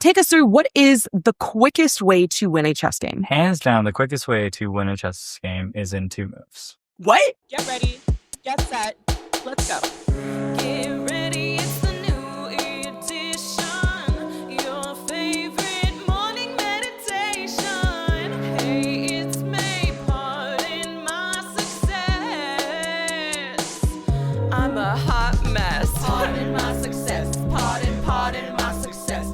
take us through what is the quickest way to win a chess game? Hands down, the quickest way to win a chess game is in 2 moves. What? Get ready. Get set. Let's go. Get ready, it's the new edition. Your favorite morning meditation. Hey, it's me, pardon my success. I'm a hot mess. Pardon my success. Pardon my success.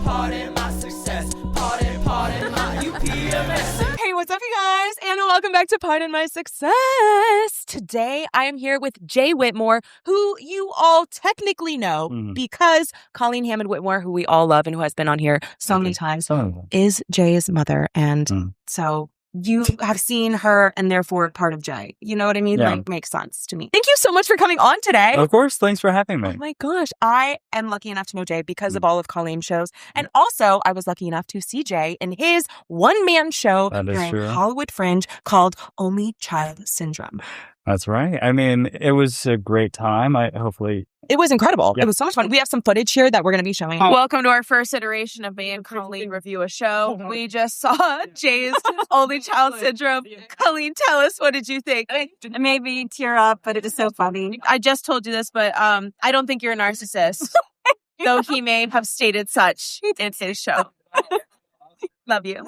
Pardon my success. Pardon my UPMS. Hey, what's up, you guys? And welcome back to Pardon My Success. Today, I am here with Jay Whitmore, who you all technically know because Colleen Hammond Whitmore, who we all love and who has been on here so many times, is Jay's mother. And so you have seen her and therefore part of Jay. You know what I mean? Yeah. Like, makes sense to me. Thank you so much for coming on today. Of course, thanks for having me. Oh my gosh. I am lucky enough to know Jay because of all of Colleen's shows. And also, I was lucky enough to see Jay in his one-man show during Hollywood Fringe called Only Child Syndrome. That's right. I mean, it was a great time. It was incredible. It was so much fun. We have some footage here that we're going to be showing. Welcome to our first iteration of me and Colleen review a show. We just saw Jay's Only Child Syndrome. Colleen, tell us, what did you think? It made me tear up, but it is so funny. I just told you this, but I don't think you're a narcissist, though he may have stated such in his show. Love you.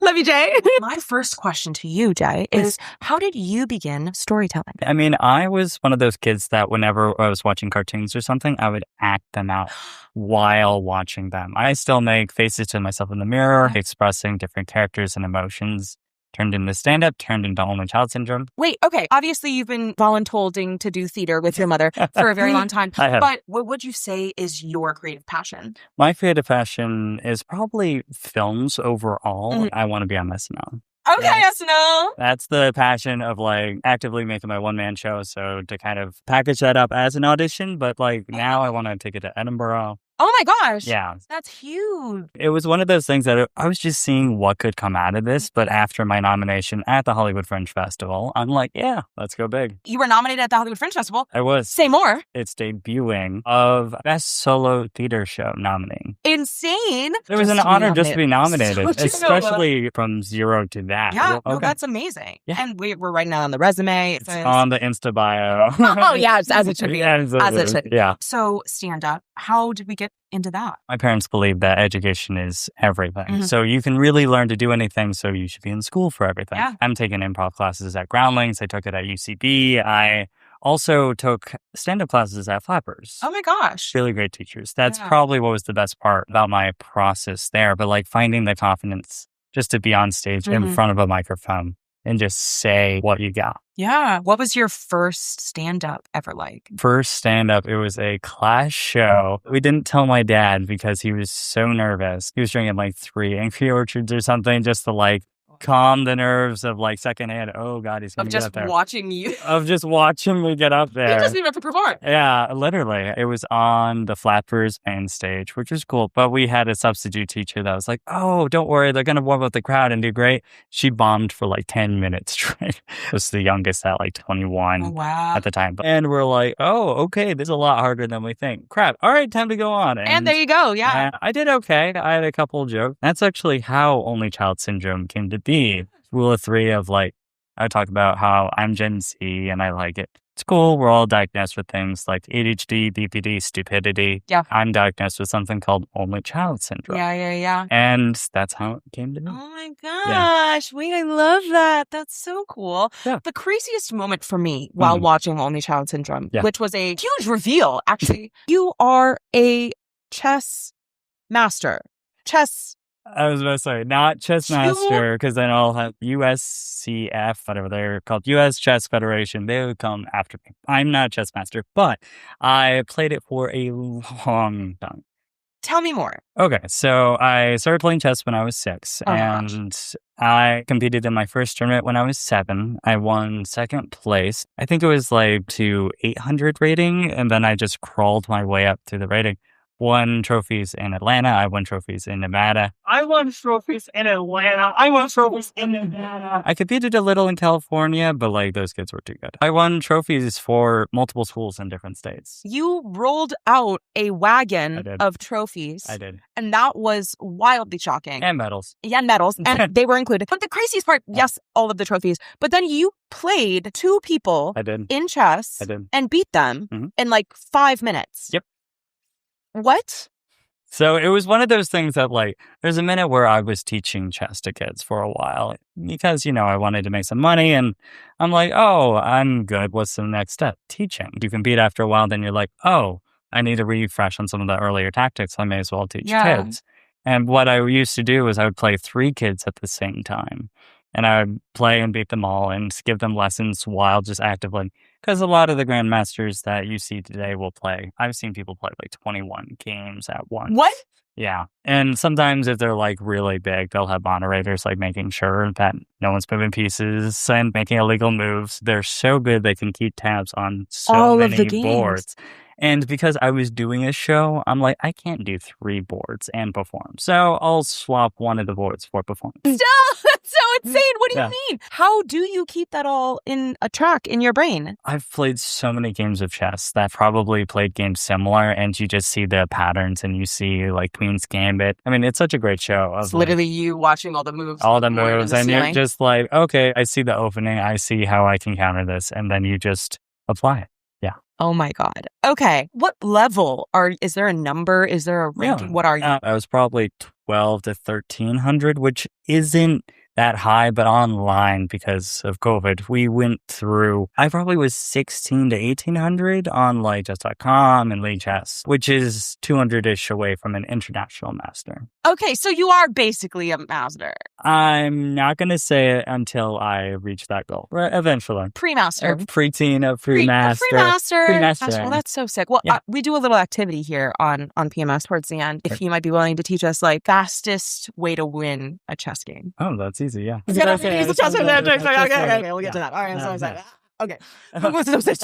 Love you, Jay. My first question to you, Jay, is how did you begin storytelling? I mean, I was one of those kids that whenever I was watching cartoons or something, I would act them out while watching them. I still make faces to myself in the mirror, expressing different characters and emotions. Turned into stand-up, turned into Only Child Syndrome. Wait, okay. Obviously, you've been voluntolding to do theater with your mother for a very long time. I have. But what would you say is your creative passion? My creative passion is probably films overall. I want to be on SNL. Okay, SNL. That's the passion of like actively making my one-man show. So to kind of package that up as an audition, but like now I want to take it to Edinburgh. Oh my gosh. Yeah. That's huge. It was one of those things that I was just seeing what could come out of this. But after my nomination at the Hollywood Fringe Festival, I'm like, yeah, let's go big. You were nominated at the Hollywood Fringe Festival. I was. Say more. It's debuting of Best Solo Theater Show nominee. Insane. It was an honor just to be nominated, especially from zero to that. Yeah, no, that's amazing. Yeah. And we're writing that on the resume. It's on the Insta bio. Oh, yeah, as it should be. As it should be. Yeah. So stand up. How did we get into that? My parents believe that education is everything. So you can really learn to do anything, so you should be in school for everything. Yeah. I'm taking improv classes at Groundlings. I took it at UCB. I also took stand-up classes at Flappers. Oh my gosh. Really great teachers. That's probably what was the best part about my process there. But like finding the confidence just to be on stage in front of a microphone and just say what you got. Yeah. What was your first stand-up ever like? First stand-up, it was a class show. We didn't tell my dad because he was so nervous. He was drinking like 3 Angry Orchards or something just to like calm the nerves of like secondhand. Oh God, he's going to get up there. Of just watching you. Of just watching me get up there. You just didn't have to perform. Yeah, literally. It was on the Flappers main stage, which was cool. But we had a substitute teacher that was like, oh, don't worry. They're going to warm up the crowd and do great. She bombed for like 10 minutes straight. I was the youngest at like 21 at the time. And we're like, oh, okay, this is a lot harder than we think. Crap. All right, time to go on. And there you go. Yeah. I did okay. I had a couple of jokes. That's actually how Only Child Syndrome came to be. Rule of 3 of like, I talk about how I'm Gen Z and I like it. It's cool. We're all diagnosed with things like ADHD, BPD, stupidity. Yeah. I'm diagnosed with something called Only Child Syndrome. Yeah. And that's how it came to me. Oh my gosh. Wait, I love that. That's so cool. Yeah. The craziest moment for me while watching Only Child Syndrome, which was a huge reveal, actually. You are a chess master. I was about to say, not chess master, because then I'll have USCF, whatever they're called, US Chess Federation. They would come after me. I'm not a chess master, but I played it for a long time. Tell me more. Okay, so I started playing chess when I was 6, and I competed in my first tournament when I was 7. I won 2nd place. I think it was like to 800 rating, and then I just crawled my way up through the rating. won trophies in Atlanta. I won trophies in Nevada. I won trophies in Atlanta. I won trophies in Nevada. I competed a little in California, but like those kids were too good. I won trophies for multiple schools in different states. You rolled out a wagon of trophies. I did. And that was wildly shocking. And medals. Yeah, medals. And they were included. But the craziest part, yes, all of the trophies. But then you played 2 people in chess and beat them in like 5 minutes. Yep. What? So it was one of those things that like, there's a minute where I was teaching chess to kids for a while because, you know, I wanted to make some money and I'm like, oh, I'm good. What's the next step? Teaching. You can beat after a while. Then you're like, oh, I need to refresh on some of the earlier tactics. I may as well teach kids. And what I used to do is I would play 3 kids at the same time. And I would play and beat them all and give them lessons while just actively. Because a lot of the grandmasters that you see today will play. I've seen people play like 21 games at once. What? Yeah. And sometimes if they're like really big, they'll have moderators like making sure that no one's moving pieces and making illegal moves. They're so good they can keep tabs on so many boards. And because I was doing a show, I'm like, I can't do 3 boards and perform. So I'll swap one of the boards for performance. Stop! That's so insane. What do you mean? How do you keep that all in a track in your brain? I've played so many games of chess that probably played games similar, and you just see the patterns and you see like Queen's Gambit. I mean, it's such a great show. It's literally you watching all the moves. All the moves. And you're just like, okay, I see the opening. I see how I can counter this. And then you just apply it. Yeah. Oh my God. Okay. What level is there a number? Is there a ranking? What are you? I was probably 12 to 1300, which isn't that high, but online because of COVID, we went through, I probably was 16 to 1800 on like chess.com and League Chess, which is 200-ish away from an international master. Okay, so you are basically a master. I'm not going to say it until I reach that goal. Eventually. Pre-master. Pre-teen, pre-master. Pre-master. Gosh, well, that's so sick. Well, we do a little activity here on PMS towards the end. If you might be willing to teach us like fastest way to win a chess game. Oh, that's easy. Yeah. Okay, we'll get to that. All right, I'm so excited. Okay.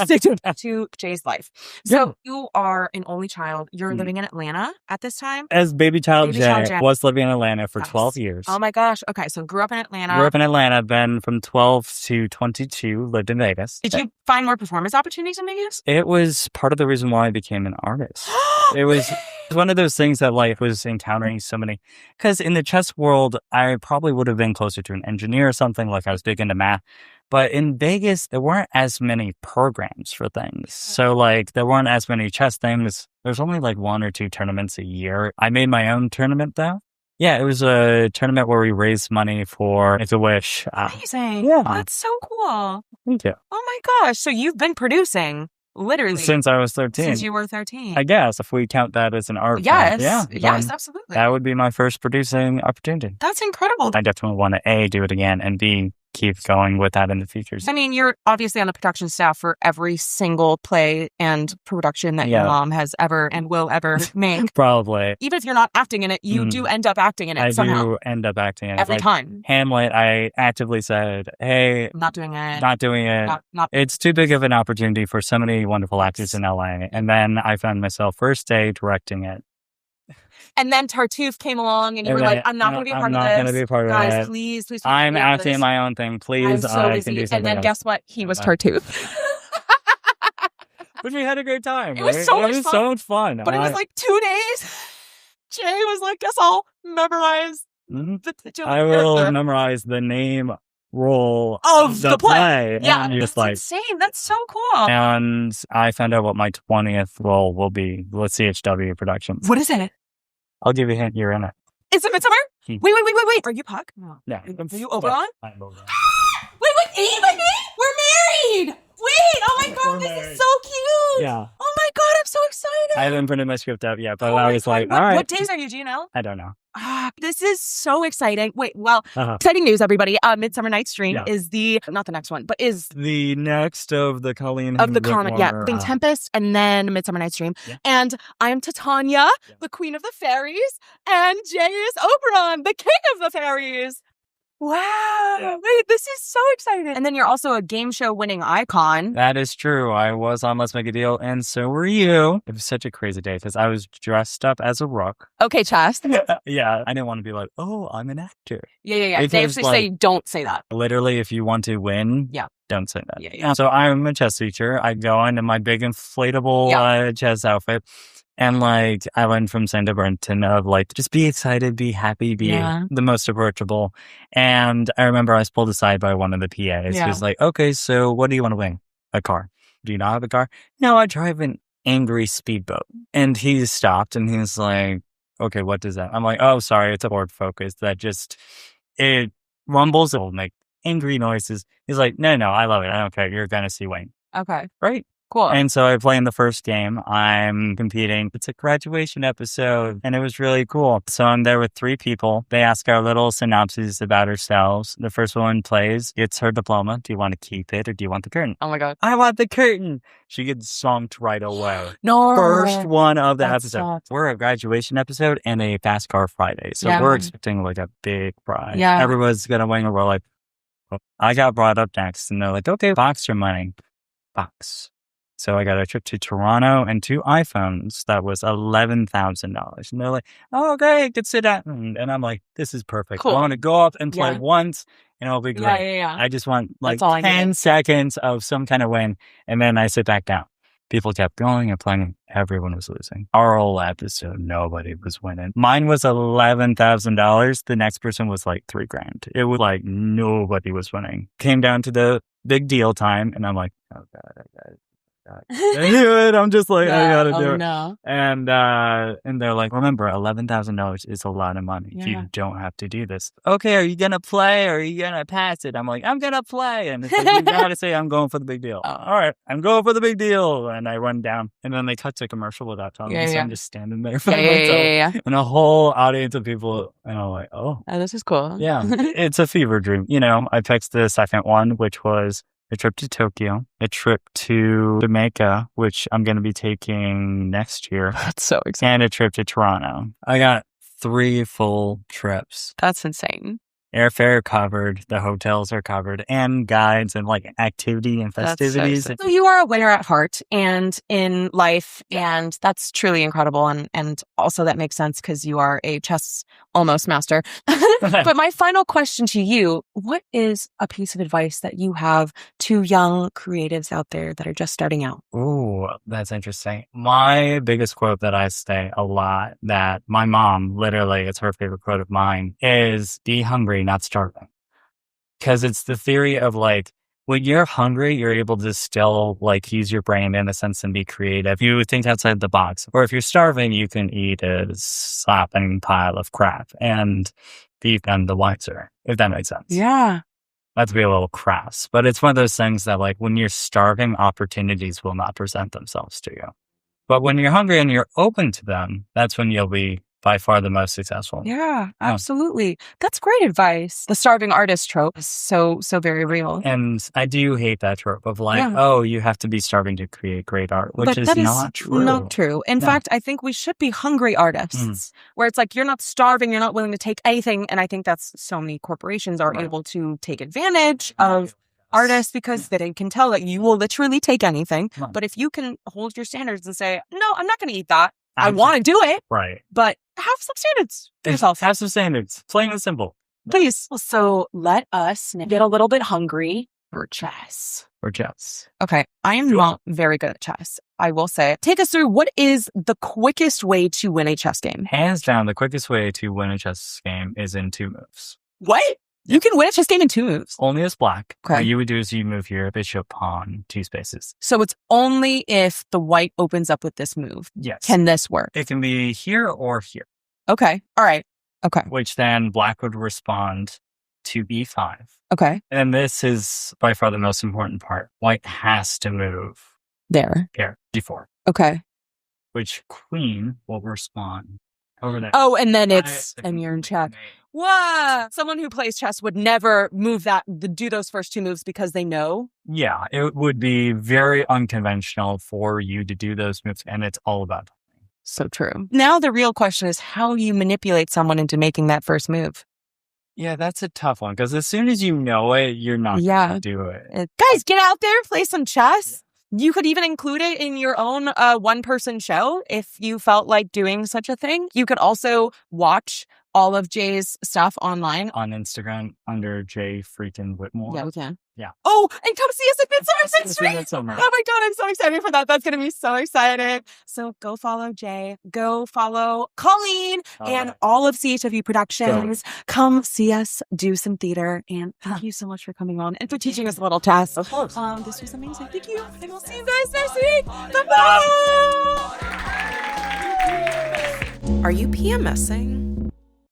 Stay tuned to Jay's life. So you are an only child. You're living in Atlanta at this time? As baby child Jay was living in Atlanta for 12 years. Oh my gosh. Okay. So grew up in Atlanta. Grew up in Atlanta. Then from 12 to 22, lived in Vegas. Did you find more performance opportunities in Vegas? It was part of the reason why I became an artist. It was one of those things that like was encountering so many, because in the chess world, I probably would have been closer to an engineer or something. Like I was big into math. But in Vegas, there weren't as many programs for things. So like there weren't as many chess things. There's only like 1 or 2 tournaments a year. I made my own tournament though. Yeah, it was a tournament where we raised money for Make a Wish. Amazing. Yeah. That's so cool. Thank you. Oh my gosh. So you've been producing literally since I was 13. Since you were 13. I guess if we count that as an art form. Yes, absolutely. That would be my first producing opportunity. That's incredible. I definitely want to A, do it again, and B, keep going with that in the future. I mean, you're obviously on the production staff for every single play and production that your mom has ever and will ever make. Probably. Even if you're not acting in it, you do end up acting in it somehow. I do end up acting in it. Every time. Hamlet, I actively said, hey. Not doing it. It's too big of an opportunity for so many wonderful actors in LA. And then I found myself first day directing it. And then Tartuffe came along and you were like, I'm not going to be a part of this. I'm not going to be a part of it. Guys, please. I'm acting my own thing. Please, I can do something And then else. guess what? He was Tartuffe. But we had a great time. It was so much fun. But it was like 2 days. Jay was like, guess I'll memorize I will memorize the name role of the play. Yeah, that's insane. That's so cool. And I found out what my 20th role will be with CHW Productions. What is it? I'll give you a hint. You're in it. Is it Midsummer? Wait. Are you Puck? No. Are you Oberon? I'm Oberon. Wait, Eve? We're married! Wait, oh my God, this is so cute! Yeah. Oh my God, I'm so excited! I haven't printed my script out yet, but I was like, all right. What days are you, do you know? I don't know. This is so exciting. Wait, exciting news, everybody. Midsummer Night's Dream is not the next one, but is the next of the Colleen of the comic. Yeah, Thing Tempest and then Midsummer Night's Dream. Yeah. And I am Titania, the Queen of the Fairies, and Jay is Oberon, the King of the Fairies. Wow. Wait, this is so exciting. And then you're also a game show winning icon. That is true. I was on Let's Make a Deal, and so were you. It was such a crazy day because I was dressed up as a rook. Okay, Chess. Yeah. I didn't want to be like, oh, I'm an actor. Yeah. They Because, actually say don't say that. Literally, if you want to win, Yeah. don't say that. Yeah. So I'm a chess teacher. I go into my big inflatable chess outfit. And like, I learned from Sandra Benton of like, just be excited, be happy, be the most approachable. And I remember I was pulled aside by one of the PAs. He was like, okay, so what do you want to win? A car. Do you not have a car? No, I drive an angry speedboat. And he stopped and he's like, okay, what does that? I'm like, oh, sorry, it's a Ford Focus that just, it rumbles, it will make angry noises. He's like, no, I love it. I don't care. You're going to see Wayne. Okay. Right. Cool. And so I play in the first game. I'm competing. It's a graduation episode, and it was really cool. So I'm there with 3 people. They ask our little synopses about ourselves. The first one plays, gets her diploma. Do you want to keep it, or do you want the curtain? Oh my God. I want the curtain. She gets zonked right away. No. First one of the That episode. sucks. We're a graduation episode and a Fast Car Friday. So we're expecting like a big prize. Yeah. Everyone's going to win, and we're like, oh. I got brought up next, and they're like, okay, box your money. Box. So I got a trip to Toronto and 2 iPhones. That was $11,000. And they're like, oh, okay, good sit down. And I'm like, this is perfect. Cool. I want to go up and play once, and it'll be great. Yeah. I just want like That's all I 10 need. seconds of some kind of win. And then I sit back down. People kept going and playing. Everyone was losing. Our whole episode, nobody was winning. Mine was $11,000. The next person was like $3,000. It was like nobody was winning. Came down to the big deal time, and I'm like, oh God, I got it. I do it. I'm just like, I gotta do it. No. And they're like, remember, $11,000 is a lot of money. Yeah. You don't have to do this. Okay, are you gonna play or are you gonna pass it? I'm like, I'm gonna play. And it's like, you gotta say I'm going for the big deal. All right, I'm going for the big deal. And I run down, and then they cut to commercial without telling me. So I'm just standing there by myself. And a whole audience of people, and I'm like, oh, This is cool. yeah, it's a fever dream. You know, I picked the second one, which was a trip to Tokyo, a trip to Jamaica, which I'm going to be taking next year. That's so exciting. And a trip to Toronto. I got 3 full trips. That's insane. Airfare covered, the hotels are covered, and guides and like activity and festivities. So you are a winner at heart and in life, and that's truly incredible. And also that makes sense because you are a chess almost master. But my final question to you, what is a piece of advice that you have to young creatives out there that are just starting out? Ooh, that's interesting. My biggest quote that I say a lot, that my mom, literally, it's her favorite quote of mine, is be hungry, not starving. Because it's the theory of like, when you're hungry, you're able to still like use your brain in a sense and be creative. You think outside the box. Or if you're starving, you can eat a sopping pile of crap and be none the wiser, if that makes sense. Yeah. Not to be a little crass, but it's one of those things that like when you're starving, opportunities will not present themselves to you. But when you're hungry and you're open to them, that's when you'll be by far the most successful. Yeah, absolutely. That's great advice. The starving artist trope is so very real. And I do hate that trope of like, oh, you have to be starving to create great art, which is not true. Not true. In fact, I think we should be hungry artists, where it's like you're not starving, you're not willing to take anything. And I think that's so many corporations are able to take advantage of artists because they can tell that you will literally take anything. But if you can hold your standards and say, no, I'm not going to eat that. I want to do it. Right. But have some standards for yourself. Have some standards. Plain and simple. Please. So let us get a little bit hungry for chess. Or chess. Okay. I am not very good at chess. I will say. Take us through, what is the quickest way to win a chess game? Hands down, the quickest way to win a chess game is in 2 moves. What? You can win a chess game in 2 moves. Only as black. Okay. What you would do is you move your bishop, pawn, 2 spaces. So it's only if the white opens up with this move. Yes. Can this work? It can be here or here. Okay. All right. Okay. Which then black would respond to e5. Okay. And this is by far the most important part. White has to move There. here, d4. Okay. Which queen will respond over there. Oh, and then and you're in check. Wow. Someone who plays chess would never do those first 2 moves because they know. Yeah, it would be very unconventional for you to do those moves, and it's all about timing. So true. Now the real question is how you manipulate someone into making that first move. Yeah, that's a tough one because as soon as you know it, you're not going to do it. Guys, get out there, play some chess. You could even include it in your own one-person show if you felt like doing such a thing. You could also watch all of Jay's stuff online. On Instagram under Jay freaking Whitmore. Yeah, we can. Yeah. Oh, and come see us at Midsummer Street. Oh my God, I'm so excited for that. That's going to be so exciting. So go follow Jay. Go follow Colleen and all of CHW Productions. Come see us do some theater. And thank you so much for coming on and for teaching us a little chess. Of course. This was amazing. Thank you. And we'll see you guys next week. Bye-bye. Are you PMSing?